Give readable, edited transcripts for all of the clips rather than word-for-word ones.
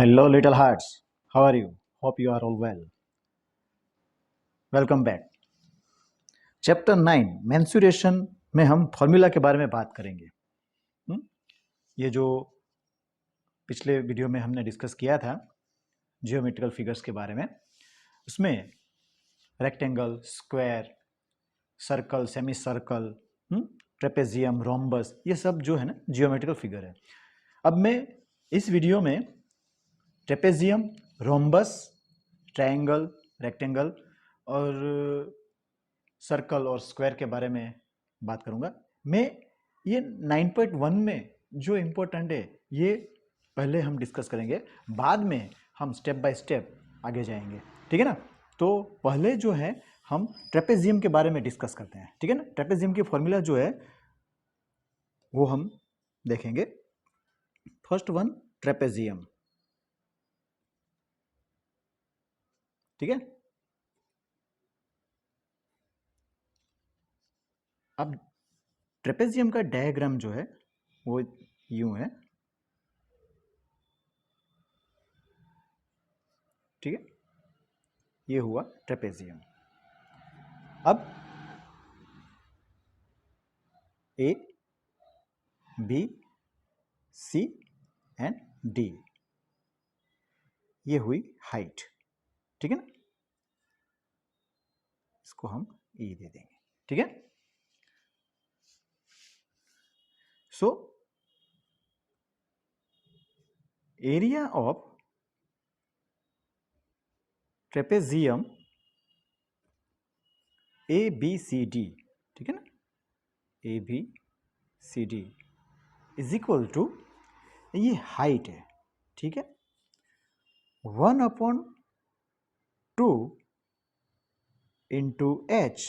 Hello, little hearts. How are you? Hope you are all well. Welcome back. Chapter 9 mensuration में हम formula के बारे में बात करेंगे। ये जो पिछले वीडियो में हमने डिस्कस किया था जियोमेट्रिकल फिगर्स के बारे में, उसमें rectangle, square, circle, semi circle, trapezium, rhombus, ये सब जो है ना जियोमेट्रिकल फिगर है। अब मैं इस वीडियो में ट्रेपेजियम, रोम्बस, ट्रायंगल, रेक्टेंगल और सर्कल और स्क्वायर के बारे में बात करूंगा। मैं ये 9.1 में जो इम्पोर्टेंट है ये पहले हम डिस्कस करेंगे, बाद में हम स्टेप बाय स्टेप आगे जाएंगे, ठीक है ना। तो पहले जो है हम ट्रेपेजियम के बारे में डिस्कस करते हैं, ठीक है ना। ट्रेपेजियम की फॉर्मूला जो है वो हम देखेंगे। फर्स्ट वन ट्रेपेजियम, ठीक है। अब ट्रेपेजियम का डायग्राम जो है वो यूं है, ठीक है। ये हुआ ट्रेपेजियम। अब ए, बी, सी एंड डी, ये हुई हाइट, ठीक है ना। इसको हम ई दे देंगे, ठीक है। So area of trapezium A B C D, ठीक है ना, A B C D is equal to, ये हाइट है, ठीक है, 1/2 into H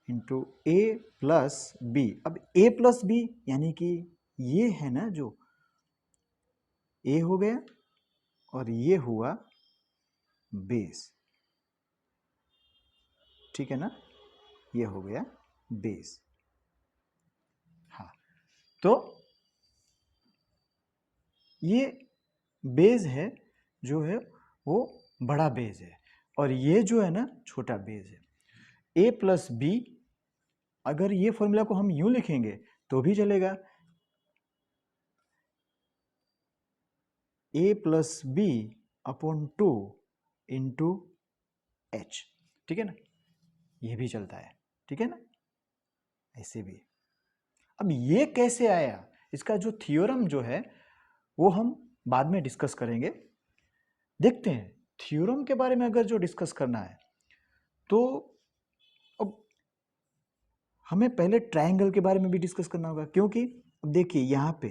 into A plus B. अब ए प्लस बी यानी कि ये है ना, जो ए हो गया और ये हुआ बेस, ठीक है ना, ये हो गया बेस। हाँ, तो ये बेस है जो है वो बड़ा बेस है और ये जो है ना छोटा बेस है। ए प्लस बी, अगर ये फॉर्मूला को हम यूं लिखेंगे तो भी चलेगा, A plus B upon 2 into H, ठीक है ना, ये भी चलता है, ठीक है ना, ऐसे भी। अब ये कैसे आया, इसका जो थ्योरम जो है वो हम बाद में डिस्कस करेंगे। देखते हैं थ्योरम के बारे में अगर जो डिस्कस करना है तो अब हमें पहले ट्रायंगल के बारे में भी डिस्कस करना होगा, क्योंकि अब देखिए यहां पे,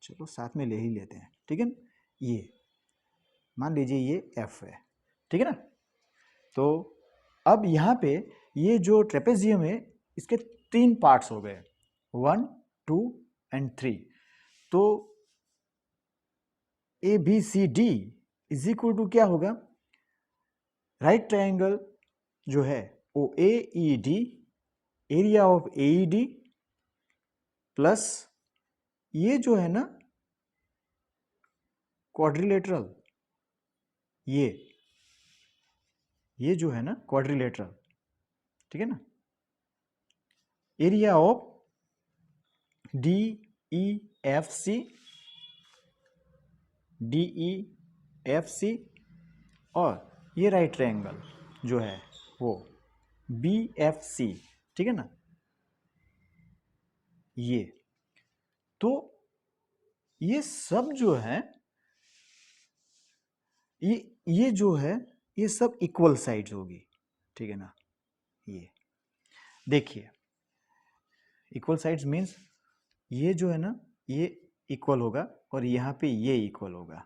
चलो साथ में ले ही लेते हैं, ठीक है ना। ये मान लीजिए ये एफ है, ठीक है ना। तो अब यहाँ पे ये जो ट्रेपेजियम है इसके 3 पार्ट्स हो गए, 1, 2 एंड 3। तो A B C D is equal to क्या होगा, राइट ट्रायंगल जो है O A E D, area of A E D plus ये जो है ना क्वाड्रिलेटरल, ये जो है ना क्वाड्रिलेटरल, ठीक है ना, area of D E F C, D E F C, और ये राइट ट्रायंगल जो है वो बी एफ सी, ठीक है ना। ये तो ये सब जो है ये जो है ये सब इक्वल साइड्स होगी, ठीक है ना। ये देखिए इक्वल साइड्स मीन्स ये जो है ना ये इक्वल होगा और यहाँ पे ये इक्वल होगा,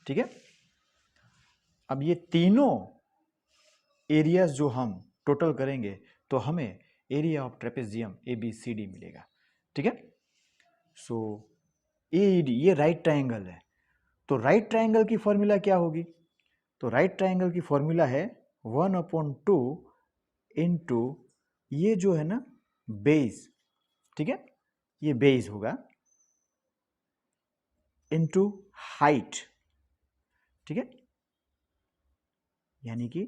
ठीक है। अब ये तीनों एरियाज जो हम टोटल करेंगे तो हमें area of trapezium A B C D मिलेगा, ठीक है। सो ए डी ये राइट ट्रायंगल है, तो राइट ट्रायंगल की फॉर्मूला क्या होगी, तो राइट ट्रायंगल की फॉर्मूला है 1/2 इंटू ये जो है ना बेस, ठीक है, ये बेस होगा इंटू हाइट, ठीक है, यानी कि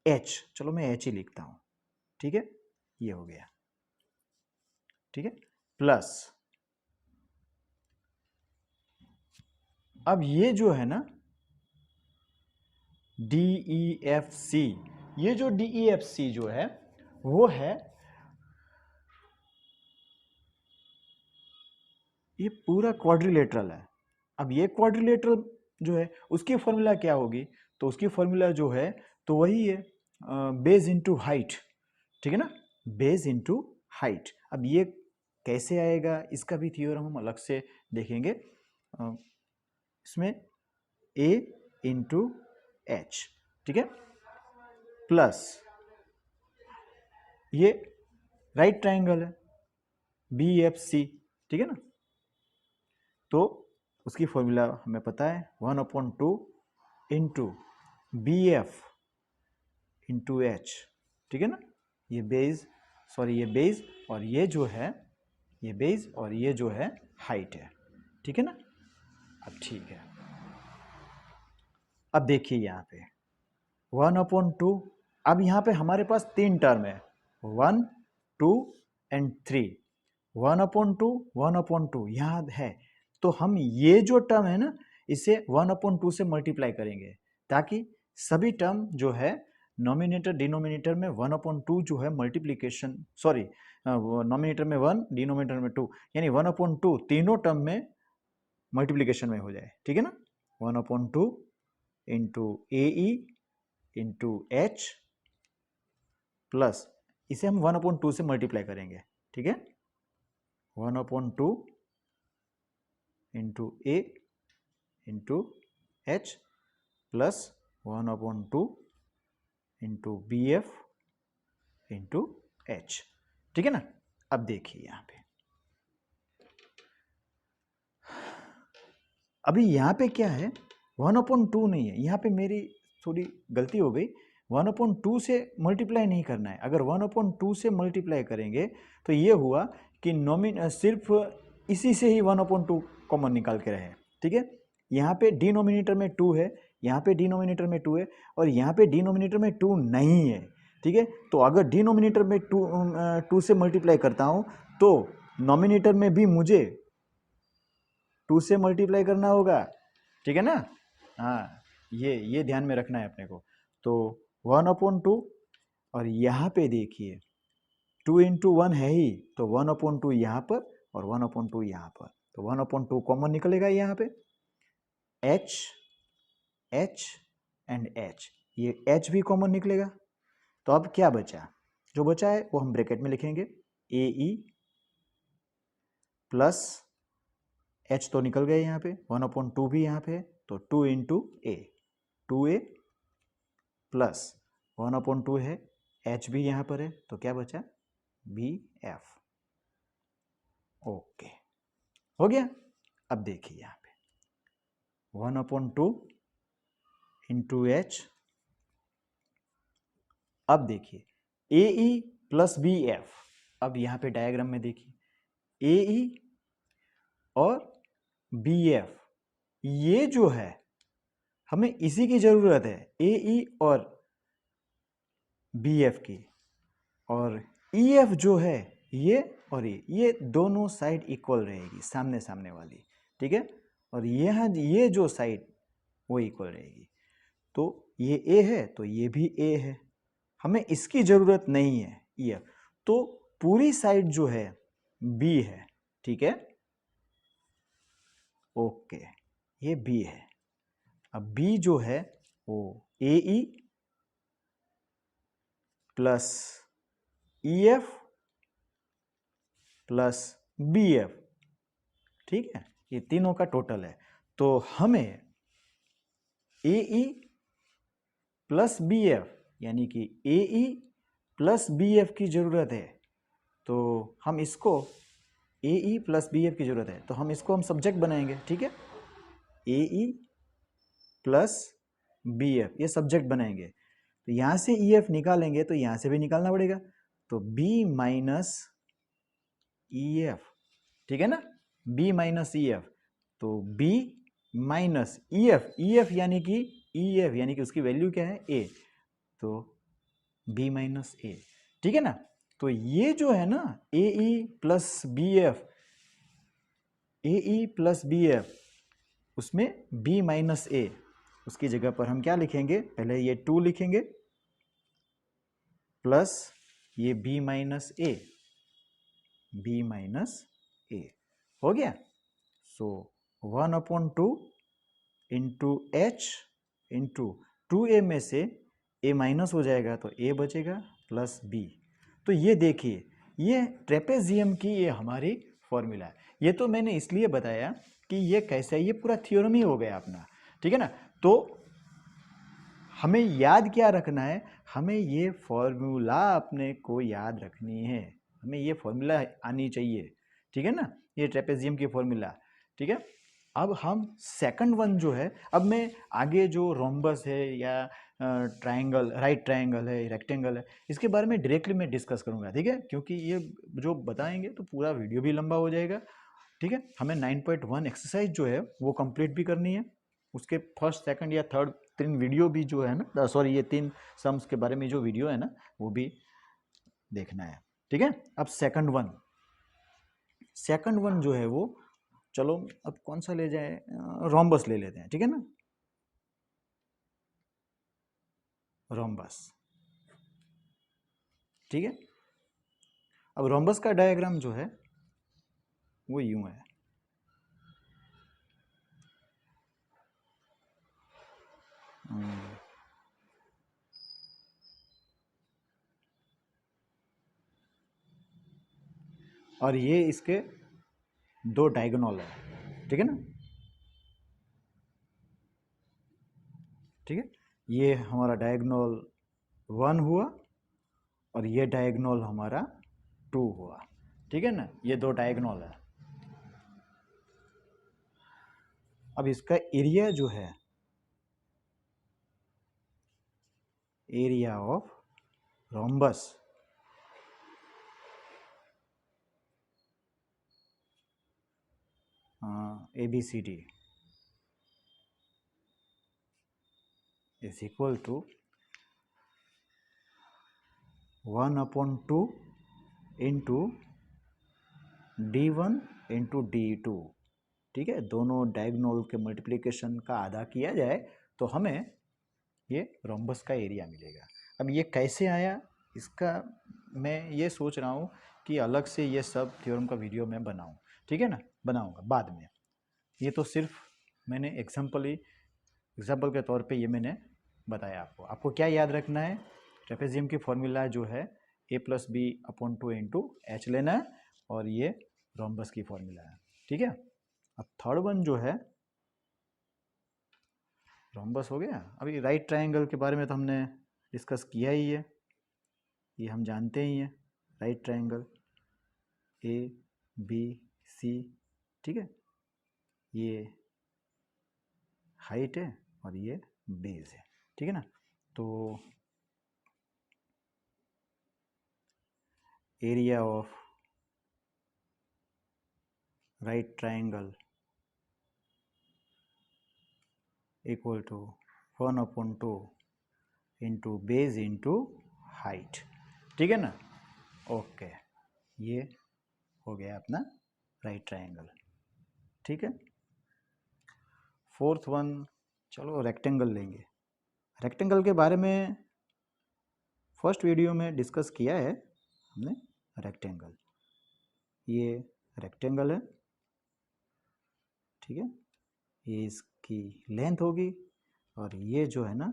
h, चलो मैं h ही लिखता हूं, ठीक है, ये हो गया, ठीक है, प्लस अब ये जो है ना DEFC, ये जो DEFC जो है वो है ये पूरा क्वाड्रिलेटरल है। अब ये क्वाड्रिलेटरल जो है उसकी फॉर्मूला क्या होगी, तो उसकी फॉर्मूला जो है तो वही है बेस इनटू हाइट, ठीक है ना, बेस इनटू हाइट। अब ये कैसे आएगा इसका भी थ्योरम हम अलग से देखेंगे। इसमें A इंटू एच, ठीक है, प्लस ये राइट ट्राइंगल है BFC, ठीक है ना, तो उसकी फॉर्मूला हमें पता है 1/2 इंटू BF इंटू एच, ठीक है ना, ये बेस, सॉरी ये बेस और ये जो है ये बेस और ये जो है हाइट है, ठीक है ना। अब ठीक है, अब देखिए यहाँ पे 1/2, अब यहाँ पे हमारे पास 3 टर्म है 1, 2 एंड 3, 1/2 1/2 यहाँ है, तो हम ये जो टर्म है ना इसे 1/2 से मल्टीप्लाई करेंगे ताकि सभी टर्म जो है नॉमिनेटर डिनोमिनेटर में 1/2 जो है मल्टीप्लीकेशन, सॉरी नॉमिनेटर में 1 डिनोमिनेटर में 2, यानी 1/2 तीनों टर्म में मल्टीप्लीकेशन में हो जाए, ठीक है ना, 1/2 into AE into H plus इसे हम 1/2 से मल्टीप्लाई करेंगे, ठीक है, 1/2 into A into H plus 1/2 into BF into H, ठीक है ना। अब देखिए यहाँ पे अभी यहाँ पे क्या है 1/2 नहीं है, यहाँ पे मेरी थोड़ी गलती हो गई, 1/2 से मल्टीप्लाई नहीं करना है। अगर 1/2 से मल्टीप्लाई करेंगे तो ये हुआ कि सिर्फ इसी से ही 1/2 कॉमन निकाल के रहे, ठीक है। यहाँ पे डिनोमिनेटर में 2 है, यहाँ पे डिनोमिनेटर में 2 है और यहाँ पे डिनोमिनेटर में 2 नहीं है, ठीक है। तो अगर डिनोमिनेटर में 2 से मल्टीप्लाई करता हूँ तो नॉमिनेटर में भी मुझे 2 से मल्टीप्लाई करना होगा, ठीक है ना। हाँ, ये ध्यान में रखना है अपने को। तो 1/2 और यहाँ पे देखिए 2 इंटू 1 है ही, तो 1/2 यहाँ पर और 1/2 यहाँ पर, तो 1/2 कॉमन निकलेगा यहाँ पे, H एंड H, ये H भी कॉमन निकलेगा। तो अब क्या बचा, जो बचा है वो हम ब्रैकेट में लिखेंगे AE प्लस H तो निकल गए यहाँ पे, 1/2 भी यहाँ पे, तो 2 इंटू A, 2A प्लस 1/2 है, H भी यहाँ पर है, तो क्या बचा BF, ओके, हो गया। अब देखिए यहाँ पे 1/2 इंटू एच, अब देखिए AE प्लस BF, अब यहाँ पे डायग्राम में देखिए AE और BF, ये जो है हमें इसी की जरूरत है, AE और BF की, और EF जो है ये और ये दोनों साइड इक्वल रहेगी, सामने सामने वाली, ठीक है, और यहाँ ये जो साइड वो इक्वल रहेगी। तो ये A है तो ये भी A है, हमें इसकी जरूरत नहीं है EF, तो पूरी साइड जो है B है, ठीक है, ओके, ये B है। अब B जो है वो AE plus EF plus BF, ठीक है, ये तीनों का टोटल है। तो हमें AE प्लस BF यानी कि AE प्लस BF की जरूरत है, तो हम इसको AE प्लस BF की जरूरत है, तो हम इसको हम सब्जेक्ट बनाएंगे, ठीक है, AE प्लस BF ये सब्जेक्ट बनाएंगे, तो यहाँ से EF निकालेंगे तो यहाँ से भी निकालना पड़ेगा, तो B माइनस EF, ठीक है ना, B माइनस EF, तो बी माइनस ई एफ, यानी कि उसकी वैल्यू क्या है, ए, तो बी माइनस ए, ठीक है ना। तो ये जो है ना ए ई प्लस बी एफ, ए ई प्लस बी एफ, उसमें बी माइनस ए, उसकी जगह पर हम क्या लिखेंगे, पहले ये 2 लिखेंगे प्लस ये बी माइनस ए, बी माइनस ए हो गया। सो 1/2 इंटू एच इंटू 2a में से a माइनस हो जाएगा तो a बचेगा प्लस b। तो ये देखिए, ये ट्रेपेजियम की ये हमारी फॉर्मूला है। ये तो मैंने इसलिए बताया कि ये कैसे है, ये पूरा थ्योरम ही हो गया अपना, ठीक है ना। तो हमें याद क्या रखना है, हमें ये फॉर्मूला अपने को याद रखनी है, हमें ये फॉर्मूला आनी चाहिए, ठीक है ना, ये ट्रेपेजियम की फॉर्मूला, ठीक है। अब हम सेकंड वन जो है, अब मैं आगे जो रोम्बस है या ट्रायंगल, राइट ट्रायंगल है, रेक्टेंगल है, इसके बारे में डायरेक्टली मैं डिस्कस करूंगा, ठीक है, क्योंकि ये जो बताएंगे तो पूरा वीडियो भी लंबा हो जाएगा, ठीक है। हमें 9.1 एक्सरसाइज जो है वो कंप्लीट भी करनी है, उसके फर्स्ट सेकंड या थर्ड 3 वीडियो भी जो है ना, सॉरी ये 3 सम्स के बारे में जो वीडियो है ना वो भी देखना है, ठीक है। अब सेकंड वन जो है वो, चलो अब कौन सा ले जाए, रोम्बस ले लेते हैं, ठीक है ना, रोम्बस, ठीक है। अब रोम्बस का डायग्राम जो है वो यूं है, और ये इसके 2 डायगोनल है, ठीक है ना, ठीक है। ये हमारा डायगोनल 1 हुआ और ये डायगोनल हमारा 2 हुआ, ठीक है ना, ये 2 डायगोनल है। अब इसका एरिया जो है, area of rhombus, ABCD is equal to 1/2 into D1 into D2, ठीक है। दोनों डायगोनल के मल्टीप्लिकेशन का आधा किया जाए तो हमें ये रोम्बस का एरिया मिलेगा। अब ये कैसे आया, इसका मैं ये सोच रहा हूँ कि अलग से ये सब थ्योरम का वीडियो मैं बनाऊँ, ठीक है ना, बनाऊँगा बाद में। ये तो सिर्फ मैंने एग्जाम्पल के तौर पे ये मैंने बताया आपको क्या याद रखना है, ट्रेपेजियम की फॉर्मूला जो है a+b/2 इंटू एच लेना है, और ये रोम्बस की फॉर्मूला है, ठीक है। अब थर्ड वन जो है, रोम्बस हो गया। अभी राइट ट्रायंगल के बारे में तो हमने डिस्कस किया ही है, ये हम जानते ही हैं, राइट ट्रायंगल ABC, ठीक है, ये हाइट है और ये बेस है, ठीक है ना। तो area of right triangle equal to 1/2 into base into height, ठीक है ना। ओके, ये हो गया अपना राइट ट्रायंगल, ठीक है। फोर्थ वन, चलो रेक्टेंगल लेंगे। रेक्टेंगल के बारे में फर्स्ट वीडियो में डिस्कस किया है हमने, रेक्टेंगल, ये रेक्टेंगल है, ठीक है, ये इसकी लेंथ होगी और ये जो है ना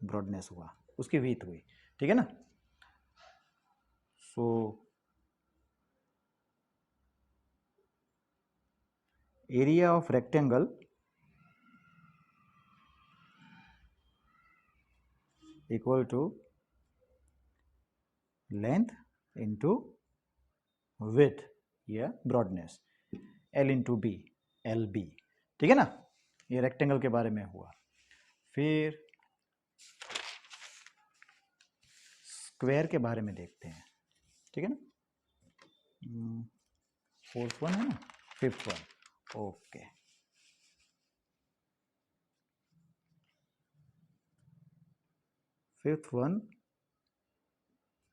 ब्रॉडनेस हुआ, उसकी विड्थ हुई, ठीक है ना। So area of rectangle equal to length into width या broadness, L into B, LB, ठीक है ना। ये रेक्टेंगल के बारे में हुआ। फिर स्क्वायर के बारे में देखते हैं, ठीक है ना। फोर्थ वन है ना, fifth one, okay. Fifth one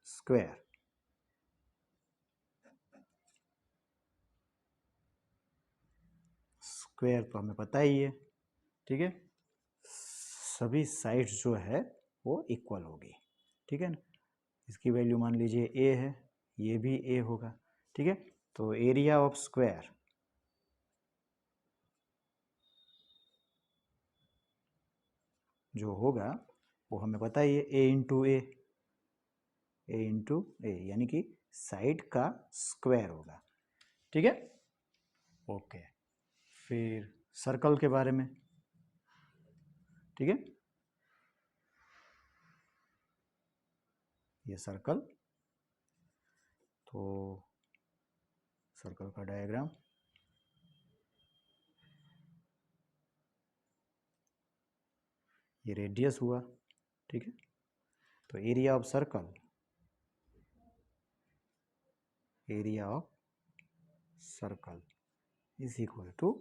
square. Square तो हमें पता ही है, ठीक है, सभी साइड्स जो है वो इक्वल होगी, ठीक है ना। इसकी वैल्यू मान लीजिए ए है, ये भी ए होगा, ठीक है। तो एरिया ऑफ स्क्वायर जो होगा वो हमें पता ही है, ए इंटू ए, ए इंटू ए, यानी कि साइड का स्क्वायर होगा, ठीक है। ओके, फिर सर्कल के बारे में, ठीक है, ये सर्कल, तो सर्कल का डायग्राम, ये रेडियस हुआ, ठीक है। तो area of circle, area of circle is equal to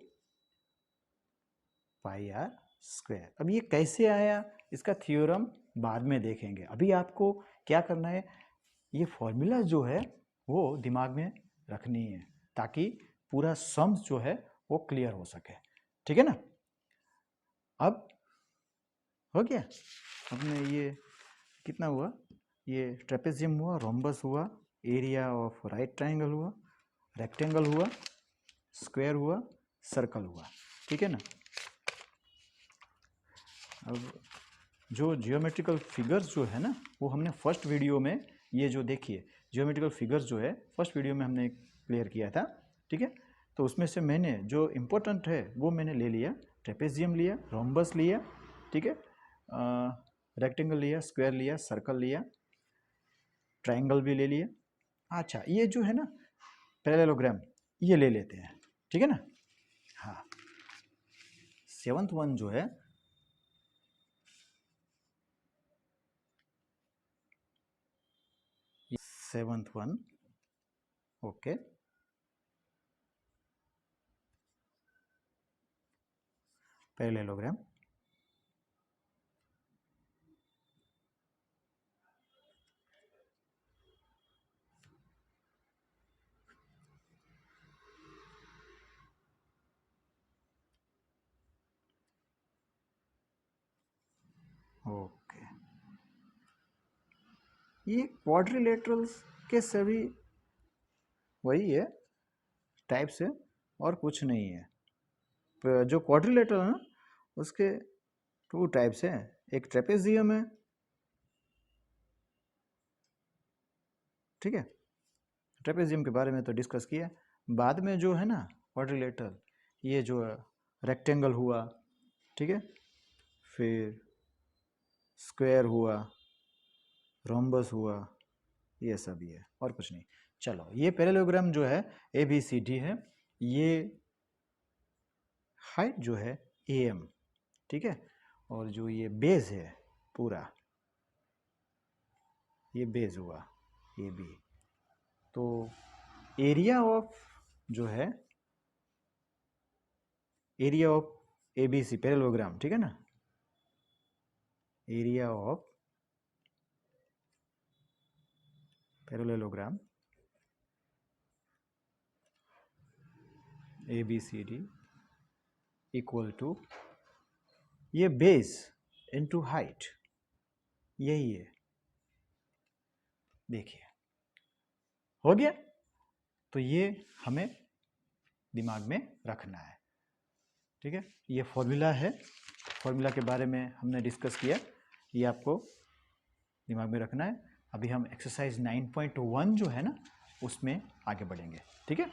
pi r square. अब ये कैसे आया, इसका थ्योरम बाद में देखेंगे। अभी आपको क्या करना है, ये फॉर्मूला जो है वो दिमाग में रखनी है ताकि पूरा सम्स जो है वो क्लियर हो सके, ठीक है ना। अब हो गया, हमने ये कितना हुआ, ये ट्रेपेजियम हुआ, रोम्बस हुआ, एरिया ऑफ राइट ट्रायंगल हुआ, रेक्टेंगल हुआ, स्क्वायर हुआ, सर्कल हुआ, ठीक है ना। अब जो जियोमेट्रिकल फिगर्स जो है ना वो हमने फर्स्ट वीडियो में, ये जो देखिए जियोमेट्रिकल फिगर्स जो है फर्स्ट वीडियो में हमने क्लियर किया था, ठीक है। तो उसमें से मैंने जो इम्पोर्टेंट है वो मैंने ले लिया, ट्रेपेजियम लिया, रोम्बस लिया, ठीक है, रेक्टेंगल लिया, स्क्वायर लिया, सर्कल लिया, ट्रायंगल भी ले लिया। अच्छा, ये जो है ना पैरेललोग्राम, ये ले लेते हैं, ठीक है ना। हाँ, सेवंथ वन जो है, seventh one, okay, parallelogram, okay. ये क्वाड्रिलेटरल्स के सभी वही है, टाइप्स है और कुछ नहीं है। जो क्वाड्रिलेटरल है ना उसके टू टाइप्स हैं, एक ट्रेपेजियम है, ठीक है, ट्रेपेजियम के बारे में तो डिस्कस किया। बाद में जो है ना क्वाड्रिलेटरल, ये जो रेक्टेंगल हुआ, ठीक है, फिर स्क्वायर हुआ, रोम्बस हुआ, ये सब ही है और कुछ नहीं। चलो, ये पैरेललोग्राम जो है ABCD है, ये हाइट जो है AM, ठीक है, और जो ये बेस है पूरा, ये बेस हुआ AB। तो एरिया ऑफ जो है, एरिया ऑफ ABC पैरेललोग्राम, ठीक है ना, area of parallelogram ABCD equal to ये बेस इनटू हाइट, यही है। देखिए हो गया, तो ये हमें दिमाग में रखना है, ठीक है। ये फॉर्मूला है, फॉर्मूला के बारे में हमने डिस्कस किया, ये आपको दिमाग में रखना है। अभी हम एक्सरसाइज 9.1 जो है ना उसमें आगे बढ़ेंगे, ठीक है।